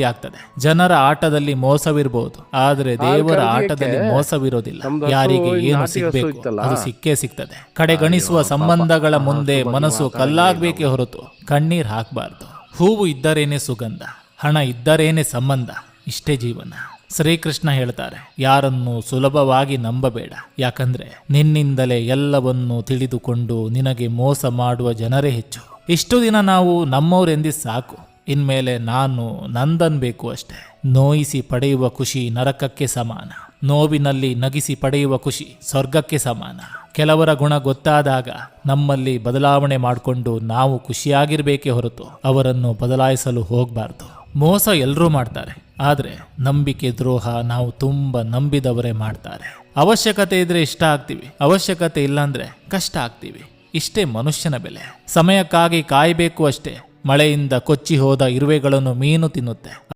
ಆಗ್ತದೆ. ಜನರ ಆಟದಲ್ಲಿ ಮೋಸವಿರಬಹುದು, ಆದ್ರೆ ದೇವರ ಆಟದಲ್ಲಿ ಮೋಸವಿರೋದಿಲ್ಲ. ಯಾರಿಗೆ ಏನು ಸಿಗ್ಬೇಕು ಅದು ಸಿಕ್ಕೇ ಸಿಗ್ತದೆ. ಕಡೆಗಣಿಸುವ ಸಂಬಂಧಗಳ ಮುಂದೆ ಮನಸ್ಸು ಕಲ್ಲಾಗಬೇಕೇ ಹೊರತು ಕಣ್ಣೀರ್ ಹಾಕಬಾರ್ದು. ಹೂವು ಇದ್ದರೇನೆ ಸುಗಂಧ, ಹಣ ಇದ್ದರೇನೆ ಸಂಬಂಧ, ಇಷ್ಟೇ ಜೀವನ. ಶ್ರೀಕೃಷ್ಣ ಹೇಳ್ತಾರೆ, ಯಾರನ್ನು ಸುಲಭವಾಗಿ ನಂಬಬೇಡ, ಯಾಕಂದ್ರೆ ನಿನ್ನಿಂದಲೇ ಎಲ್ಲವನ್ನೂ ತಿಳಿದುಕೊಂಡು ನಿನಗೆ ಮೋಸ ಮಾಡುವ ಜನರೇ ಹೆಚ್ಚು. ಇಷ್ಟು ದಿನ ನಾವು ನಮ್ಮವರೆಂದಿ ಸಾಕು, ಇನ್ಮೇಲೆ ನಾನು ನಂದನ್ಬೇಕು ಅಷ್ಟೆ. ನೋಯಿಸಿ ಪಡೆಯುವ ಖುಷಿ ನರಕಕ್ಕೆ ಸಮಾನ, ನೋವಿನಲ್ಲಿ ನಗಿಸಿ ಪಡೆಯುವ ಖುಷಿ ಸ್ವರ್ಗಕ್ಕೆ ಸಮಾನ. ಕೆಲವರ ಗುಣ ಗೊತ್ತಾದಾಗ ನಮ್ಮಲ್ಲಿ ಬದಲಾವಣೆ ಮಾಡಿಕೊಂಡು ನಾವು ಖುಷಿಯಾಗಿರ್ಬೇಕೇ ಹೊರತು ಅವರನ್ನು ಬದಲಾಯಿಸಲು ಹೋಗಬಾರ್ದು. ಮೋಸ ಎಲ್ಲರೂ ಮಾಡ್ತಾರೆ, ಆದರೆ ನಂಬಿಕೆ ದ್ರೋಹ ನಾವು ತುಂಬ ನಂಬಿದವರೇ ಮಾಡ್ತಾರೆ. ಅವಶ್ಯಕತೆ ಇದ್ರೆ ಇಷ್ಟ ಆಗ್ತೀವಿ, ಅವಶ್ಯಕತೆ ಇಲ್ಲಾಂದ್ರೆ ಕಷ್ಟ ಆಗ್ತೀವಿ. ಇಷ್ಟೇ ಮನುಷ್ಯನ ಬೆಲೆ. ಸಮಯಕ್ಕಾಗಿ ಕಾಯಬೇಕು ಅಷ್ಟೇ. ಮಳೆಯಿಂದ ಕೊಚ್ಚಿ ಹೋದ ಇರುವೆಗಳನ್ನು ಮೀನು ತಿನ್ನುತ್ತೆ.